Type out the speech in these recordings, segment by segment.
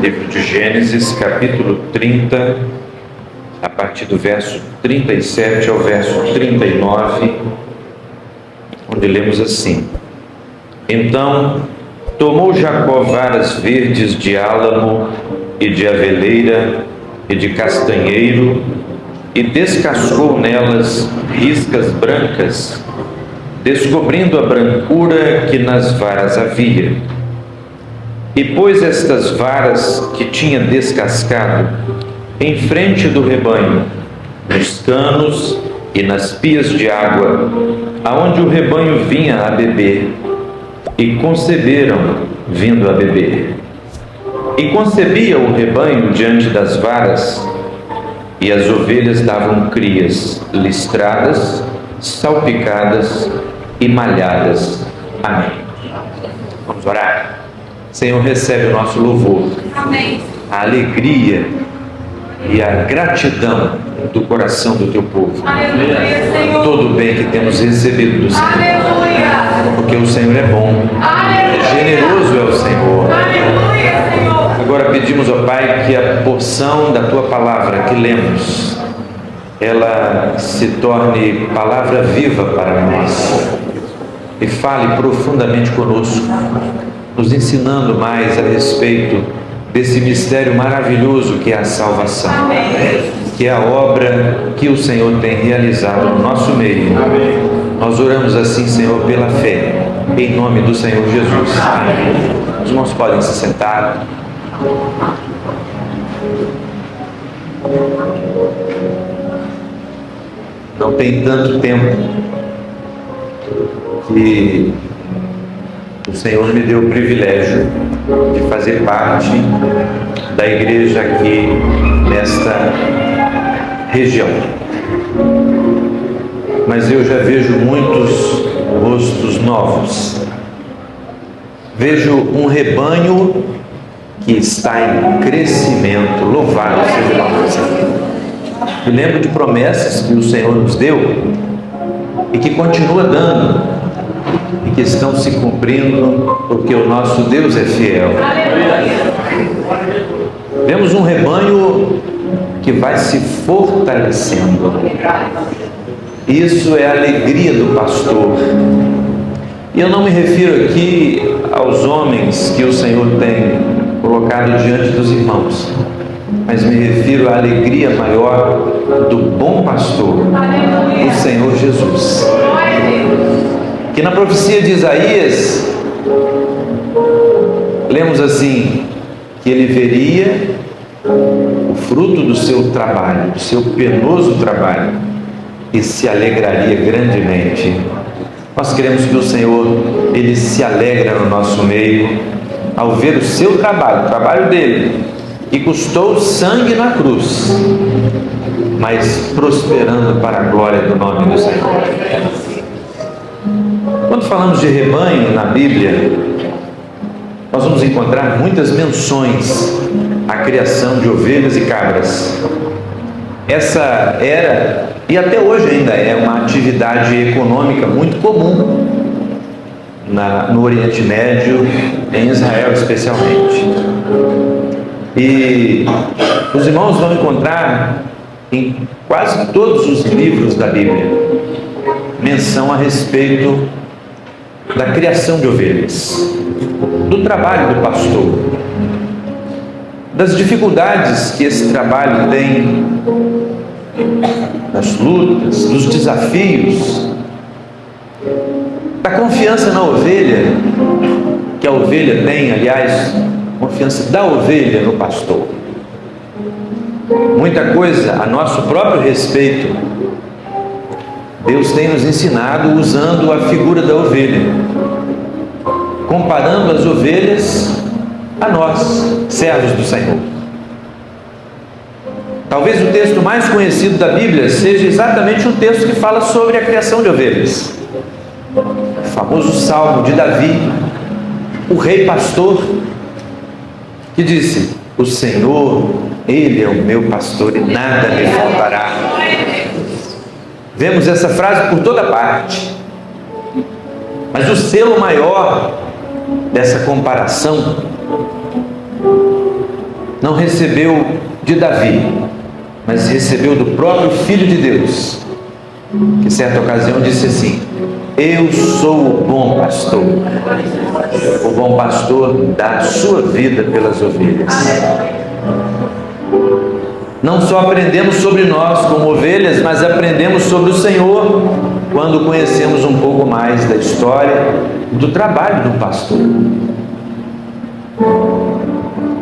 Livro de Gênesis, capítulo 30, a partir do verso 37 ao verso 39, onde lemos assim: Então tomou Jacó varas verdes de álamo e de aveleira e de castanheiro, e descascou nelas riscas brancas, descobrindo a brancura que nas varas havia. E pôs estas varas que tinha descascado em frente do rebanho, nos canos e nas pias de água, aonde o rebanho vinha a beber, e conceberam vindo a beber. E concebia o rebanho diante das varas, e as ovelhas davam crias listradas, salpicadas e malhadas. Amém. Vamos orar. Senhor, recebe o nosso louvor. Amém. A alegria e a gratidão do coração do teu povo. Aleluia, Senhor. Todo o bem que temos recebido do Senhor. Aleluia. Porque o Senhor é bom. Aleluia. Generoso é o Senhor. Aleluia, Senhor. Agora pedimos, ó Pai, que a porção da tua palavra que lemos, ela se torne palavra viva para nós e fale profundamente conosco, nos ensinando mais a respeito desse mistério maravilhoso que é a salvação, que é a obra que o Senhor tem realizado no nosso meio. Nós oramos assim, Senhor, pela fé, em nome do Senhor Jesus. Amém. Os irmãos podem se sentar. Não tem tanto tempo que o Senhor me deu o privilégio de fazer parte da igreja aqui nesta região. Mas eu já vejo muitos rostos novos. Vejo um rebanho que está em crescimento. Louvado seja o nome do Senhor. Me lembro de promessas que o Senhor nos deu e que continua dando e que estão se cumprindo, porque o nosso Deus é fiel. Vemos um rebanho que vai se fortalecendo. Isso é a alegria do pastor. E eu não me refiro aqui aos homens que o Senhor tem colocado diante dos irmãos, mas me refiro à alegria maior do bom pastor, o Senhor Jesus. Que na profecia de Isaías, lemos assim, que ele veria o fruto do seu trabalho, do seu penoso trabalho, e se alegraria grandemente. Nós queremos que o Senhor, ele se alegra no nosso meio, ao ver o seu trabalho, o trabalho dele, que custou sangue na cruz, mas prosperando para a glória do nome do Senhor. Quando falamos de rebanho na Bíblia, nós vamos encontrar muitas menções à criação de ovelhas e cabras. Essa era, e até hoje ainda é, uma atividade econômica muito comum no Oriente Médio, em Israel especialmente. E os irmãos vão encontrar em quase todos os livros da Bíblia menção a respeito da criação de ovelhas, do trabalho do pastor, das dificuldades que esse trabalho tem, das lutas, dos desafios, da confiança na ovelha, que a ovelha tem, aliás, confiança da ovelha no pastor. Muita coisa a nosso próprio respeito Deus tem nos ensinado usando a figura da ovelha, comparando as ovelhas a nós, servos do Senhor. Talvez o texto mais conhecido da Bíblia seja exatamente um texto que fala sobre a criação de ovelhas. O famoso Salmo de Davi, o rei pastor, que disse: o Senhor, Ele é o meu pastor e nada me faltará. Vemos essa frase por toda parte. Mas o selo maior dessa comparação não recebeu de Davi, mas recebeu do próprio Filho de Deus, que em certa ocasião disse assim: eu sou o bom pastor. O bom pastor dá a sua vida pelas ovelhas. Não só aprendemos sobre nós como ovelhas, mas aprendemos sobre o Senhor quando conhecemos um pouco mais da história do trabalho do pastor.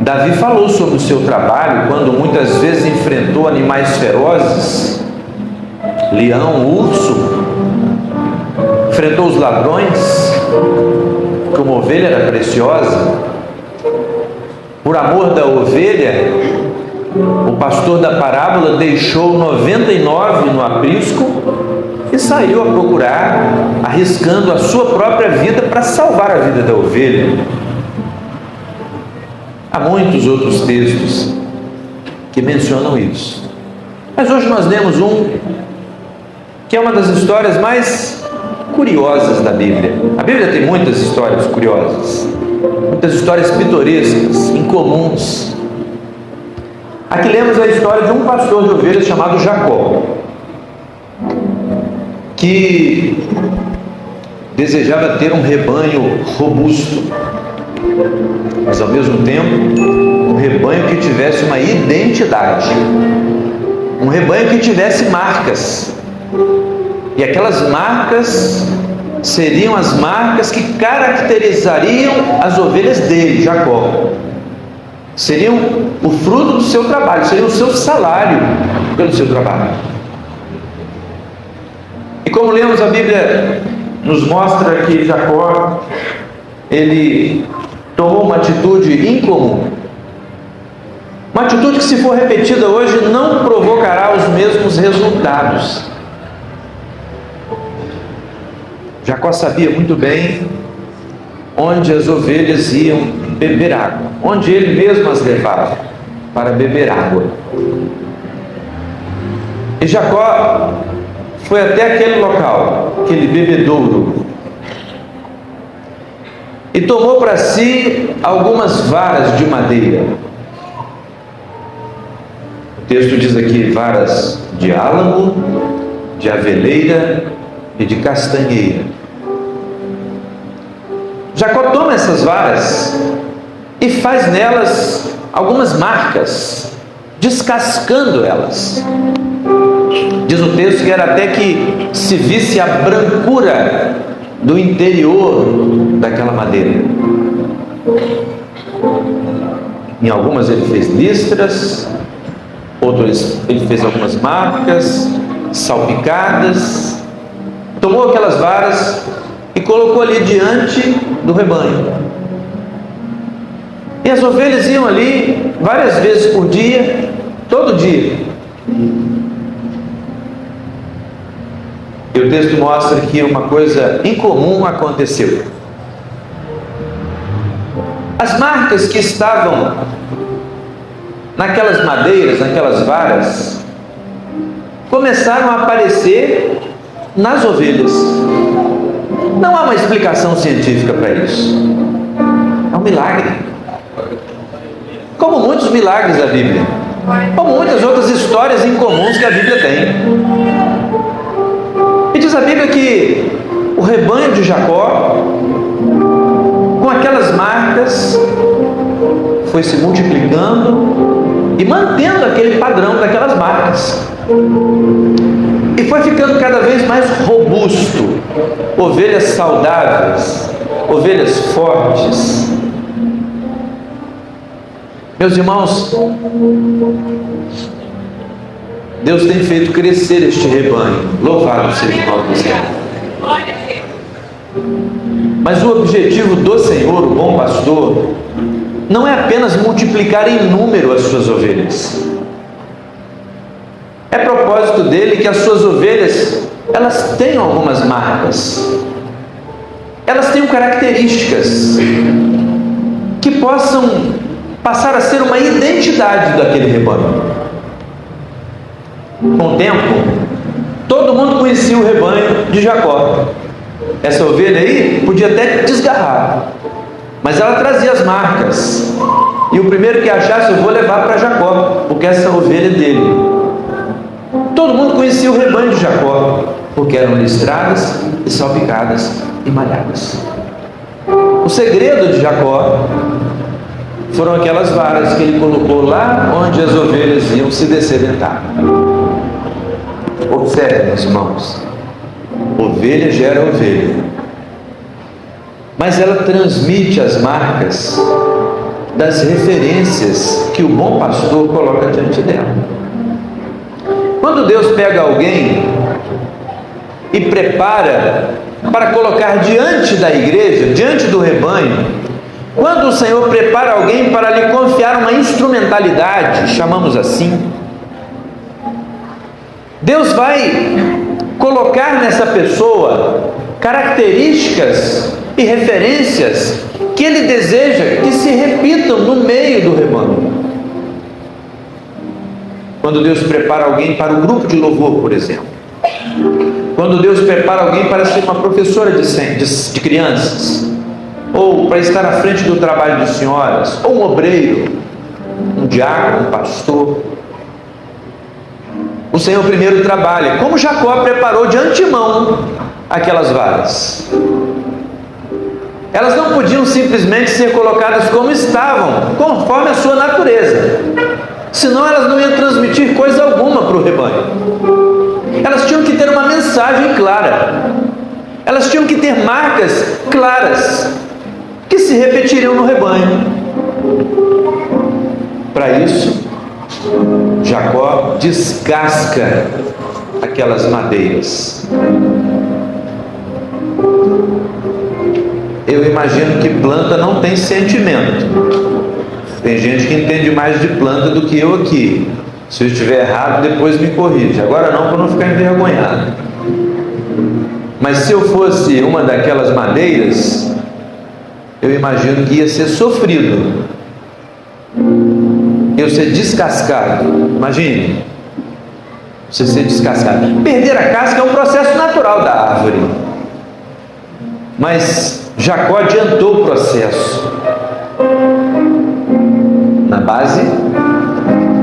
Davi falou sobre o seu trabalho quando muitas vezes enfrentou animais ferozes, leão, urso, enfrentou os ladrões, porque uma ovelha era preciosa. Por amor da ovelha, o pastor da parábola deixou 99 no aprisco e saiu a procurar, arriscando a sua própria vida para salvar a vida da ovelha. Há muitos outros textos que mencionam isso. Mas hoje nós lemos um que é uma das histórias mais curiosas da Bíblia. A Bíblia tem muitas histórias curiosas, muitas histórias pitorescas, incomuns. Aqui lemos a história de um pastor de ovelhas chamado Jacó, que desejava ter um rebanho robusto, mas ao mesmo tempo um rebanho que tivesse uma identidade, um rebanho que tivesse marcas, e aquelas marcas seriam as marcas que caracterizariam as ovelhas dele, Jacó. Seriam o fruto do seu trabalho, seriam o seu salário pelo seu trabalho. E como lemos, a Bíblia nos mostra que Jacó, ele tomou uma atitude incomum. Uma atitude que, se for repetida hoje, não provocará os mesmos resultados. Jacó sabia muito bem onde as ovelhas iam beber água, onde ele mesmo as levava para beber água. E Jacó foi até aquele local, aquele bebedouro, e tomou para si algumas varas de madeira. O texto diz aqui: varas de álamo, de aveleira e de castanheira. Jacó toma essas varas e faz nelas algumas marcas, descascando elas. Diz o texto que era até que se visse a brancura do interior daquela madeira. Em algumas ele fez listras, outras ele fez algumas marcas salpicadas. Tomou aquelas varas e colocou ali diante do rebanho. E as ovelhas iam ali várias vezes por dia, todo dia. E o texto mostra que uma coisa incomum aconteceu. As marcas que estavam naquelas madeiras, naquelas varas, começaram a aparecer nas ovelhas. Não há uma explicação científica para isso. É um milagre. Como muitos milagres da Bíblia, como muitas outras histórias incomuns que a Bíblia tem. E diz a Bíblia que o rebanho de Jacó, com aquelas marcas, foi se multiplicando e mantendo aquele padrão daquelas marcas. E foi ficando cada vez mais robusto. Ovelhas saudáveis, ovelhas fortes. Meus irmãos, Deus tem feito crescer este rebanho. Louvado seja o nome do Senhor. Mas o objetivo do Senhor, o bom pastor, não é apenas multiplicar em número as suas ovelhas. É propósito dele que as suas ovelhas, elas tenham algumas marcas, elas tenham características que possam passar a ser uma identidade daquele rebanho. Com o tempo, todo mundo conhecia o rebanho de Jacó. Essa ovelha aí podia até desgarrar, mas ela trazia as marcas. E E o primeiro que achasse, eu vou levar para Jacó, porque essa ovelha é dele. Todo mundo conhecia o rebanho de Jacó, porque eram listradas e salpicadas e malhadas. O segredo de Jacó foram aquelas varas que ele colocou lá onde as ovelhas iam se dessedentar. Observe, meus irmãos, ovelha gera ovelha, mas ela transmite as marcas das referências que o bom pastor coloca diante dela. Quando Deus pega alguém e prepara para colocar diante da igreja, diante do rebanho, quando o Senhor prepara alguém para lhe confiar uma instrumentalidade, chamamos assim, Deus vai colocar nessa pessoa características e referências que Ele deseja que se repitam no meio do rebanho. Quando Deus prepara alguém para um grupo de louvor, por exemplo. Quando Deus prepara alguém para ser uma professora de crianças, ou para estar à frente do trabalho de senhoras, ou um obreiro, um diácono, um pastor. O Senhor primeiro trabalha, como Jacó preparou de antemão aquelas varas. Elas não podiam simplesmente ser colocadas como estavam, conforme a sua natureza, senão elas não iam transmitir coisa alguma para o rebanho. Elas tinham que ter uma mensagem clara, elas tinham que ter marcas claras, que se repetiriam no rebanho. Para isso, Jacó descasca aquelas madeiras. Eu imagino que planta não tem sentimento. Tem gente que entende mais de planta do que eu aqui. Se eu estiver errado, depois me corrige. Agora não, para não ficar envergonhado. Mas se eu fosse uma daquelas madeiras, eu imagino que ia ser sofrido. Eu ser descascado. Imagine, você ser descascado. Perder a casca é um processo natural da árvore. Mas Jacó adiantou o processo na base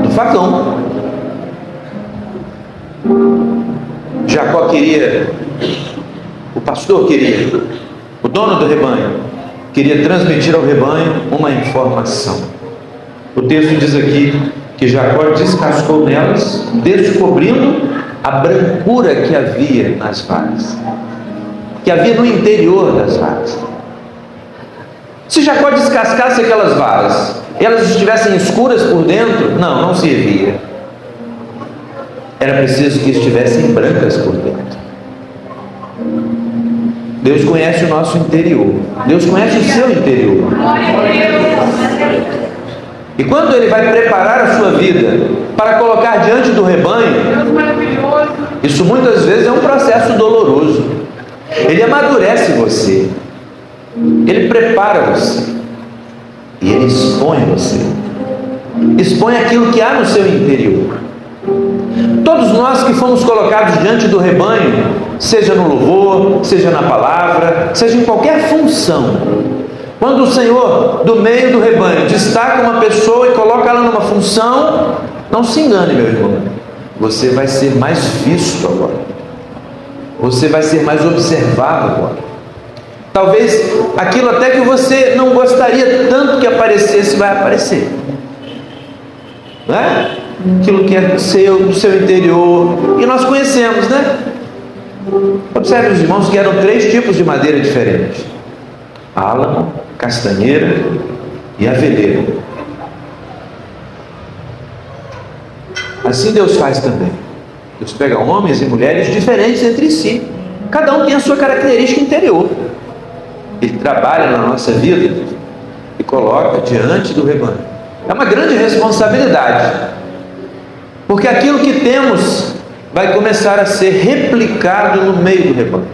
do facão. Jacó queria, o pastor queria, o dono do rebanho queria transmitir ao rebanho uma informação. O texto diz aqui que Jacó descascou nelas, descobrindo a brancura que havia nas varas, que havia no interior das varas. Se Jacó descascasse aquelas varas, elas estivessem escuras por dentro, não servia. Era preciso que estivessem brancas por dentro. Deus conhece o nosso interior. Deus conhece o seu interior. E quando Ele vai preparar a sua vida para colocar diante do rebanho, isso muitas vezes é um processo doloroso. Ele amadurece você. Ele prepara você. E Ele expõe você. Expõe aquilo que há no seu interior. Todos nós que fomos colocados diante do rebanho, seja no louvor, seja na palavra, seja em qualquer função, quando o Senhor, do meio do rebanho, destaca uma pessoa e coloca ela numa função, não se engane, meu irmão, você vai ser mais visto agora, você vai ser mais observado agora. Talvez aquilo até que você não gostaria tanto que aparecesse, vai aparecer, não é? Aquilo que é seu, do seu interior, e nós conhecemos, né? Observe os irmãos que eram 3 tipos de madeira diferentes: álamo, castanheira e aveleira. Assim Deus faz também. Deus pega homens e mulheres diferentes entre si, cada um tem a sua característica interior. Ele trabalha na nossa vida e coloca diante do rebanho. É uma grande responsabilidade, porque aquilo que temos vai começar a ser replicado no meio do rebanho.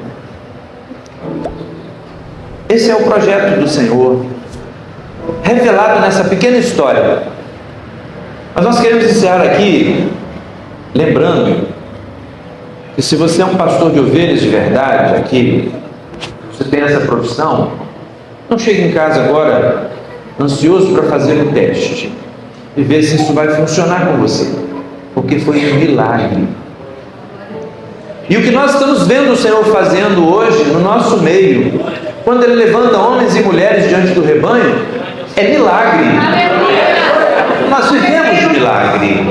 Esse é o projeto do Senhor, revelado nessa pequena história. Mas nós queremos encerrar aqui, lembrando que se você é um pastor de ovelhas de verdade, aqui, você tem essa profissão, não chegue em casa agora ansioso para fazer o teste e ver se isso vai funcionar com você, porque foi um milagre. E o que nós estamos vendo o Senhor fazendo hoje no nosso meio, quando Ele levanta homens e mulheres diante do rebanho, é milagre. Nós vivemos de milagre.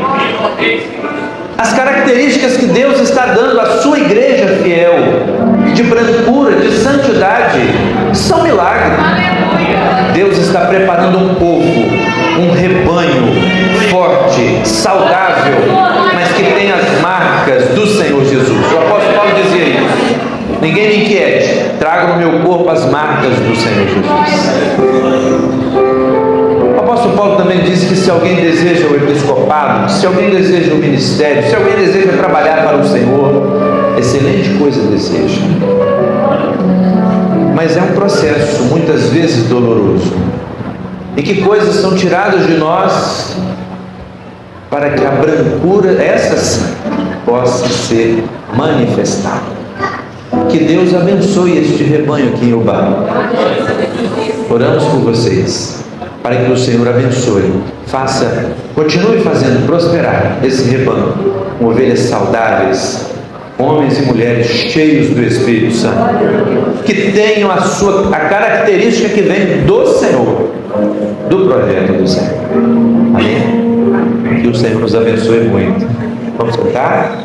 As características que Deus está dando à sua igreja fiel, de brancura, de santidade, são milagres. Deus está preparando um povo, um rebanho forte, saudável, mas que tem as marcas do Senhor Jesus. O apóstolo Paulo dizia isso: ninguém me inquiete, trago no meu corpo as marcas do Senhor Jesus. O apóstolo Paulo também disse que se alguém deseja o episcopado, se alguém deseja o ministério, se alguém deseja trabalhar para o Senhor, excelente coisa deseja. Mas é um processo muitas vezes doloroso, em que coisas são tiradas de nós para que a brancura, essa sim, possa ser manifestada. Que Deus abençoe este rebanho aqui em Ubá. Oramos por vocês, para que o Senhor abençoe, continue fazendo prosperar esse rebanho, com ovelhas saudáveis, homens e mulheres cheios do Espírito Santo, que tenham a característica que vem do Senhor, do projeto do Senhor. Amém? Que o Senhor nos abençoe muito. Vamos cantar?